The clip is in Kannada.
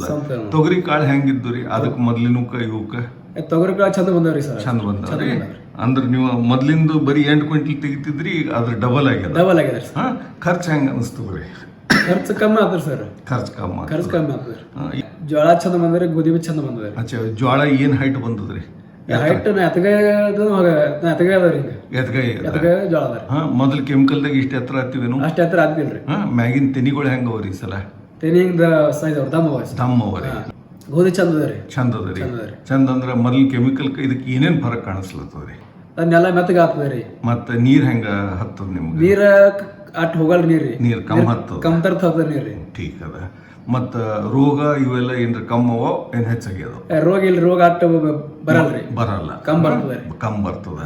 ಸಂತದ. ತೊಗರಿ ಕಾಳು ಹೆಂಗಿದ್ದು ರೀ ಅದಕ್ಕೆ ಮೊದ್ಲಿನಕ ಇವಕ್ಕ ತೊಗರಿ ಕಾಳು ಚಂದ ಬಂದವ್ರಿ ಸರ್. ಚಂದ ಬಂದವ್ರಿ. ಅಂದ್ರೆ ನೀವು ಮೊದ್ಲಿಂದು ಬರೀ 8 ಕ್ವಿಂಟಲ್ ತೆಗಿತಿದ್ರಿ, ಈಗ ಅದ್ರ ಡಬಲ್ ಆಗ್ಯದ. ಡಬಲ್ ಆಗಿದೆ ಸರ್. ಹಾ, ಖರ್ಚು ಹೆಂಗ ಅನಿಸ್ತದ್ರಿ? ಖರ್ಚು ಕಮ್ಮಿ ಆಗ್ತದೆ ಸರ್. ಖರ್ಚು ಕಮ್ಮಿ ಆಗ್ತದೆ. ಜೋಳ ಚಂದ ಬಂದ್ರಿ, ಗೋಧಿ ಬಿ ಚಂದ ಬಂದದ್ರಿ. ಅಚ್ಚಾ, ಜೋಳ ಏನ್ ಹೈಟ್ ಬಂದದ್ರಿ? ಹೈಟ್ ಎತ್ತಗೆ ಅದಾವ್ರಿ. ಎತ್ತಗೆ ಜೋಳ ಅದಾರಿ. ಹಾ, ಮೊದಲು ಕೆಮಿಕಲ್ದಾಗ ಇಷ್ಟ ಎತ್ತರ ಹತ್ತಿವೇನು? ಅಷ್ಟು ಎತ್ತರ ಆಗ್ತಿಲ್ರಿ. ಹಾ, ಮ್ಯಾಗಿನ ತೆನಿಗಳು ಹೆಂಗ ಅವ್ರಿ ಸಲ? ತೆನಿಂದ ಸೈಜ್ ಅವ್ರ ದಮ್ಮ ಅವರಿ. ಗೋಧಿ ಚಂದ ಅದ ರೀ. ಚಂದ ಅದ ರೀ. ಚಂದ ಅಂದ್ರ ಮೊದಲು ಕೆಮಿಕಲ್ ಇದಕ್ಕೆ ಏನೇನ್ ಫರಕ್ ಕಾಣಿಸ್ಲತ್ತದ್ರಿ? ಅದನ್ನೆಲ್ಲ ಮೆತ್ತಗೆ ಆಗ್ತದ ರೀ. ಮತ್ತ ನೀರ್ ಹೆಂಗ ಹತ್ತದ ನಿಮ್ಗೆ? ನೀರ ಅಟ್ ಹೋಗಲ್ ನೀರಿ. ನೀರ್ ಕಮ್ ಹತ್ತದ. ಕಮ್ ತರ್ತ ಹತ್ತದ ನೀರಿ. ಠೀಕ್ ಅದ. ಮತ್ತ ರೋಗ ಇವೆಲ್ಲ ಏನ್ರ ಕಮ್ಮವ ಏನ್ ಹೆಚ್ಚಾಗ್ಯದ? ರೋಗ ಇಲ್ಲ, ರೋಗ ಅಟ್ ಬರಲ್ರಿ. ಬರಲ್ಲ. ಕಮ್ ಬರ್ತದ. ಕಮ್ ಬರ್ತದ.